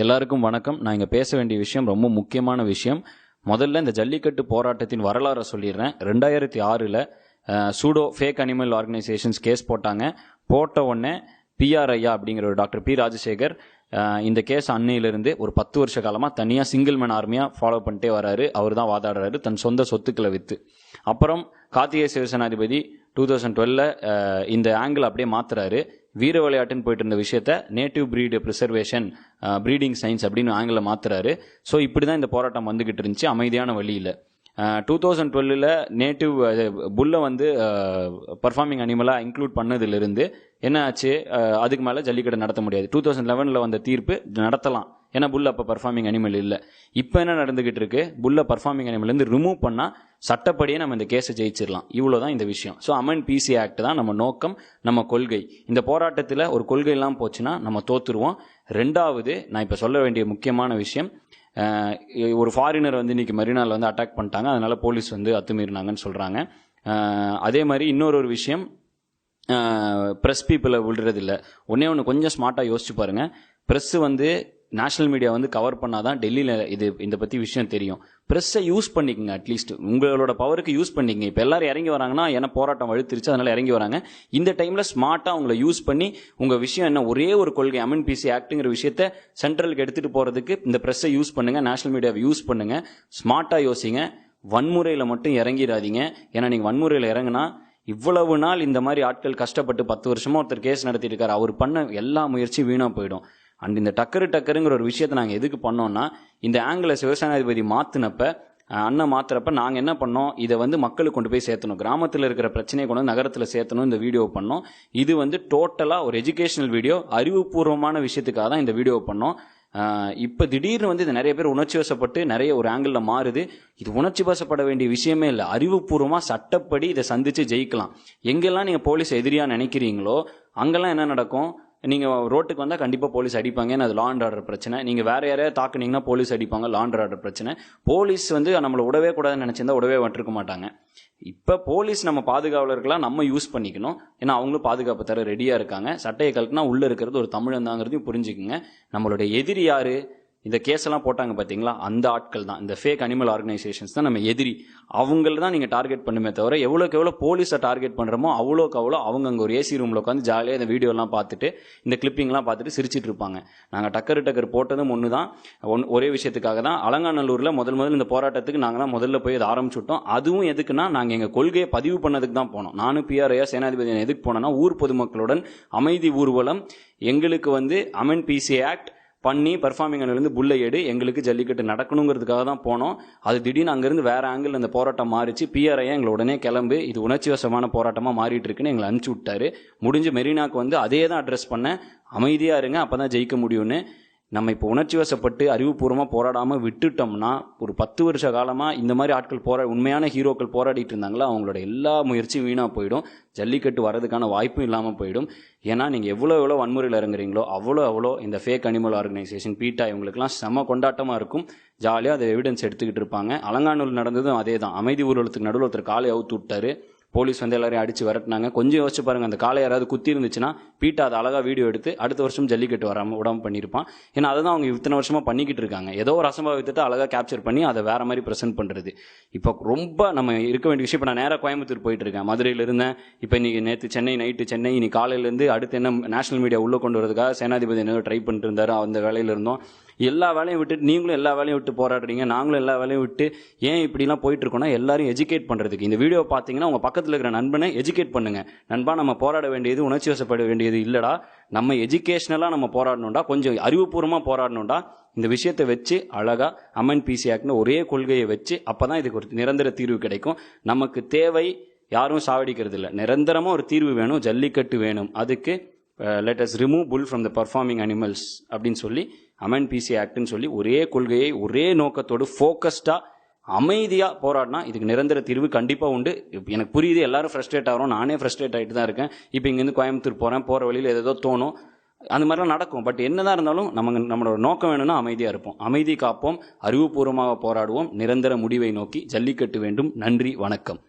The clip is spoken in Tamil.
எல்லாருக்கும் வணக்கம். நான் இங்கே பேச வேண்டிய விஷயம் ரொம்ப முக்கியமான விஷயம். முதல்ல இந்த ஜல்லிக்கட்டு போராட்டத்தின் வரலாறை சொல்லிடுறேன். 2006 pseudo fake animal organisations case போட்டாங்க. போட்ட உடனே பிஆர் ஐயா அப்படிங்கிற ஒரு டாக்டர் பி ராஜசேகர் இந்த கேஸ் அன்னையிலிருந்து ஒரு 10 வருஷ காலமாக தனியாக சிங்கிள் மேன் ஆர்மியாக ஃபாலோ பண்ணிட்டே வராரு. அவர் தான் வாதாடுறாரு தன் சொந்த சொத்துக்களை விற்று. அப்புறம் கார்த்திகேய சிவசேனாதிபதி 2012 இந்த ஆங்கிள் அப்படியே மாத்துறாரு. வீர விளையாட்டுன்னு போயிட்டு இருந்த விஷயத்த native breed preservation breeding science அப்படின்னு ஆங்கிளில் மாத்துறாரு. ஸோ இப்படி தான் இந்த போராட்டம் வந்துகிட்டு இருந்துச்சு அமைதியான வழியில். 2012 நேட்டிவ் புல்லை வந்து பர்ஃபார்மிங் அனிமலாக இன்க்ளூட் பண்ணதிலிருந்து என்ன ஆச்சு, அதுக்கு மேலே ஜல்லிக்கட்டு நடத்த முடியாது. 2011 வந்த தீர்ப்பு நடத்தலாம், ஏன்னா புல் அப்போ பர்ஃபார்மிங் அனிமல் இல்லை. இப்போ என்ன நடந்துகிட்டு இருக்கு, புல்லை பர்ஃபார்மிங் அனிமல்லேருந்து ரிமூவ் பண்ணால் சட்டப்படியே நம்ம இந்த கேஸை ஜெயிச்சிடலாம். இவ்வளோதான் இந்த விஷயம். ஸோ அமெண்ட் பிசி ஆக்ட் தான் நம்ம நோக்கம், நம்ம கொள்கை. இந்த போராட்டத்தில் ஒரு கொள்கை எல்லாம் போச்சுன்னா நம்ம தோத்துருவோம். ரெண்டாவது, நான் இப்போ சொல்ல வேண்டிய முக்கியமான விஷயம், ஒரு ஃபாரினர் வந்து இன்னைக்கு மெரினாவில் வந்து அட்டாக் பண்ணிட்டாங்க, அதனால போலீஸ் வந்து அத்துமீறினாங்கன்னு சொல்கிறாங்க. அதே மாதிரி இன்னொரு விஷயம், ப்ரெஸ் பீப்புளை விடுறதில்ல. ஒன்று கொஞ்சம் ஸ்மார்ட்டாக யோசிச்சு பாருங்கள். ப்ரெஸ்ஸு வந்து நேஷனல் மீடியா வந்து கவர் பண்ணாதான் டெல்லியில் இதை பற்றி விஷயம் தெரியும். ப்ரெஸ்ஸை யூஸ் பண்ணிக்கங்க, அட்லீஸ்ட் உங்களோட பவருக்கு யூஸ் பண்ணிக்கங்க. இப்போ எல்லாரும் இறங்கி வராங்கன்னா ஏன்னா போராட்டம் வலுத்துருச்சு, அதனால இறங்கி வராங்க. இந்த டைமில் ஸ்மார்ட்டாக உங்களை யூஸ் பண்ணி உங்கள் விஷயம் என்ன, ஒரே ஒரு கொள்கை அமெண்ட் பிசி ஆக்டுங்கிற விஷயத்த சென்ட்ரலுக்கு எடுத்துகிட்டு போகிறதுக்கு இந்த ப்ரெஸ்ஸை யூஸ் பண்ணுங்கள், நேஷனல் மீடியாவை யூஸ் பண்ணுங்கள். ஸ்மார்ட்டாக யோசிங்க, வன்முறையில் மட்டும் இறங்கிடாதீங்க. ஏன்னா நீங்கள் வன்முறையில் இறங்கினா இவ்வளவு நாள் இந்த மாதிரி ஆட்கள் கஷ்டப்பட்டு 10 வருஷமா ஒருத்தர் கேஸ் நடத்திட்டு இருக்காரு, அவர் பண்ண எல்லா முயற்சியும் வீணாக போயிடும். அண்ட் இந்த டக்கருங்கிற ஒரு விஷயத்தை நாங்கள் எதுக்கு பண்ணோம்னா, இந்த ஆங்கில சிவசேனாதிபதி மாற்றினப்ப அண்ணன் மாத்துறப்ப நாங்கள் என்ன பண்ணோம், இதை வந்து மக்களுக்கு கொண்டு போய் சேர்த்தணும், கிராமத்தில் இருக்கிற பிரச்சனையை கொண்டு வந்து நகரத்தில் சேர்த்தணும். இந்த வீடியோ பண்ணோம். இது வந்து டோட்டலாக ஒரு எஜுகேஷனல் வீடியோ, அறிவுபூர்வமான விஷயத்துக்காக தான் இந்த வீடியோ பண்ணோம். இப்போ திடீர்னு வந்து இது நிறைய பேர் உணர்ச்சி வசப்பட்டு நிறைய ஒரு ஆங்கிளில் மாறுது. இது உணர்ச்சி வசப்பட வேண்டிய விஷயமே இல்லை. அறிவுபூர்வமாக சட்டப்படி இதை சந்திச்சு ஜெயிக்கலாம். எங்கெல்லாம் நீங்கள் போலீஸ் எதிரியாக நினைக்கிறீங்களோ அங்கெல்லாம் என்ன நடக்கும், நீங்கள் ரோட்டுக்கு வந்தால் கண்டிப்பாக போலீஸ் அடிப்பாங்க, அது லா அண்ட் ஆர்டர் பிரச்சனை. நீங்கள் வேற யாரையாவது தாக்குனீங்கன்னா போலீஸ் அடிப்பாங்க, லா அண்ட் ஆர்டர் பிரச்சனை. போலீஸ் வந்து நம்மளை விடவே கூடாதுன்னு நினச்சிருந்தா விடவே விட்டுருக்க மாட்டாங்க. இப்போ போலீஸ் நம்ம பாதுகாவலர்களாக நம்ம யூஸ் பண்ணிக்கணும். ஏன்னா அவங்களும் பாதுகாப்பு தர ரெடியாக இருக்காங்க. சட்டையை கழட்டினா உள்ளே இருக்கிறது ஒரு தமிழன் தாங்கிறதையும் புரிஞ்சுக்குங்க. நம்மளுடைய எதிரி யாரு, இந்த கேஸ் எல்லாம் போட்டாங்க பார்த்தீங்களா, அந்த ஆட்கள் தான், இந்த ஃபேக் அனிமல் ஆர்கனைசேஷன்ஸ் தான் நம்ம எதிரி. அவங்கள தான் நீங்கள் டார்கெட் பண்ணுமே தவிர, எவ்வளோக்கு எவ்வளோ போலீஸை டார்கெட் பண்ணுறோமோ அவ்வளோக்கு அவ்வளோ அவங்க அங்கே ஒரு ஏசி ரூமில் உட்காந்து ஜாலியாக இந்த வீடியோலாம் பார்த்துட்டு இந்த கிளிப்பிங்லாம் பார்த்துட்டு சிரிச்சிட்டு இருப்பாங்க. நாங்கள் டக்கர் போட்டதும் ஒன்று தான், ஒரே விஷயத்துக்காக தான். அலங்காநல்லூரில் முதல்ல இந்த போராட்டத்துக்கு நாங்கள் தான் முதல்ல போய் அதை ஆரம்பிச்சுட்டோம். அதுவும் எதுக்குன்னா, நாங்கள் எங்கள் கொள்கையை பதிவு பண்ணதுக்கு தான் போனோம். நானும் பிஆர்ஐயா சேனாதிபதி எதுக்கு போனோன்னா, ஊர் பொதுமக்களுடன் அமைதி ஊர்வலம், எங்களுக்கு வந்து அமெண்ட் பிசி ஆக்ட் பண்ணி பர்ஃபார்மிங் அனிமல்லேருந்து புல்லை எடு, எங்களுக்கு ஜல்லிக்கட்டு நடக்கணுங்கிறதுக்காக தான் போனோம். அது திடீர்னு அங்கேருந்து வேற ஆங்கிள் அந்த போராட்டம் மாறிச்சு. பிஆர்ஐயா எங்களை உடனே கிளம்பு, இது உணர்ச்சி வசமான போராட்டமாக மாறிட்டு இருக்குன்னு எங்களை அனுப்பிச்சு விட்டாரு. முடிஞ்சு மெரினாக்கு வந்து அதே தான் அட்ரஸ் பண்ண, அமைதியாக இருங்க அப்போ தான் ஜெயிக்க முடியும்னு. நம்ம இப்போ உணர்ச்சி வசப்பட்டு அறிவுபூர்வமாக போராடாமல் விட்டுட்டோம்னா, ஒரு 10 வருஷ காலமாக இந்த மாதிரி ஆட்கள் உண்மையான ஹீரோக்கள் போராடிட்டு இருந்தாங்களா, அவங்களோட எல்லா முயற்சியும் வீணாக போயிடும். ஜல்லிக்கட்டு வரதுக்கான வாய்ப்பும் இல்லாமல் போயிடும். ஏன்னா நீங்கள் எவ்வளோ வன்முறையில் இறங்குறீங்களோ அவ்வளோ இந்த ஃபேக் அனிமல் ஆர்கனைசேஷன் பீட்டா இவங்களுக்குலாம் செம கொண்டாட்டமாக இருக்கும். ஜாலியாக அதை எவிடன்ஸ் எடுத்துக்கிட்டு இருப்பாங்க. அலங்காநல்லூர் நடந்ததும் அதே தான். அமைதி ஊர்வலத்துக்கு நடுவில் ஒருத்தர் காலை அவுத்து விட்டாரு. போலீஸ் வந்து எல்லாரையும் அடிச்சு விரட்டினாங்க. கொஞ்சம் யோசிச்சு பாருங்க, அந்த காலை யாராவது குத்தி இருந்துச்சுன்னா பீட்டா அதை அழகாக வீடியோ எடுத்து அடுத்த வருஷம் ஜல்லிக்கட்டு விடாமல் பண்ணியிருப்பான். ஏன்னா அதை தான் அவங்க இத்தனை வருஷமாக பண்ணிக்கிட்டு இருக்காங்க. ஏதோ ஒரு அசம்பாவித்தத்தை அழகாக கேப்சர் பண்ணி அதை வேற மாதிரி ப்ரெசென்ட் பண்ணுறது. இப்போ ரொம்ப நம்ம இருக்க வேண்டிய விஷயம். இப்போ நான் நேராக கோயம்புத்தூர் போயிட்டு இருக்கேன், மதுரையில் இருந்தேன். இப்போ இன்னைக்கு நேற்று சென்னை, நைட்டு சென்னை, இன்னைக்கு காலையிலேருந்து அடுத்து என்ன நேஷனல் மீடியா உள்ளே கொண்டு வரதுக்காக சேனாதிபதி என்ன ட்ரை பண்ணிட்டு இருந்தாரு. அந்த வேலையில் இருந்தோம். எல்லா வேலையும் விட்டுட்டு நீங்களும் எல்லா வேலையும் விட்டு போராடுறீங்க, நாங்களும் எல்லா வேலையும் விட்டு ஏன் இப்படிலாம் போயிட்டு இருக்கோம்னா, எல்லாரும் எஜுகேட் பண்ணுறதுக்கு. இந்த வீடியோ பார்த்தீங்கன்னா உங்கள் பக்கத்தில் இருக்கிற நண்பனை எஜுகேட் பண்ணுங்க. நண்பா, நம்ம போராட வேண்டியது உணர்ச்சி வசப்பட வேண்டியது இல்லடா, நம்ம எஜுகேஷனலாக நம்ம போராடணும்டா, கொஞ்சம் அறிவுபூர்வமாக போராடணும்டா. இந்த விஷயத்தை வச்சு அழகா அமெண்ட் பிசி ஆக்ட்னு ஒரே கொள்கையை வச்சு அப்பதான் இதுக்கு ஒரு நிரந்தர தீர்வு கிடைக்கும். நமக்கு தேவை யாரும் சாவடிக்கிறது இல்லை, நிரந்தரமாக ஒரு தீர்வு வேணும், ஜல்லிக்கட்டு வேணும். அதுக்கு let us remove bull from the performing animals அப்படின்னு சொல்லி அமெண்ட் பிசி ஆக்ட்னு சொல்லி ஒரே கொள்கையை ஒரே நோக்கத்தோடு ஃபோக்கஸ்டா அமைதியா போராடினா இதுக்கு நிரந்தர தீர்வு கண்டிப்பா உண்டு. எனக்கு புரியுது, எல்லாரும் ஃப்ரஸ்ட்ரேட் ஆகிறோம், நானே ஃப்ரஸ்ட்ரேட் ஆகிட்டு தான் இருக்கேன். இப்போ இங்கேருந்து கோயம்புத்தூர் போற வழியில் ஏதோ தோணும், அந்த மாதிரிலாம் நடக்கும். பட் என்னதான் இருந்தாலும் நம்மளோட நோக்கம் வேணும்னா அமைதியா இருப்போம், அமைதி காப்போம், அறிவுபூர்வமாக போராடுவோம், நிரந்தர முடிவை நோக்கி. ஜல்லிக்கட்டு வேண்டும். நன்றி, வணக்கம்.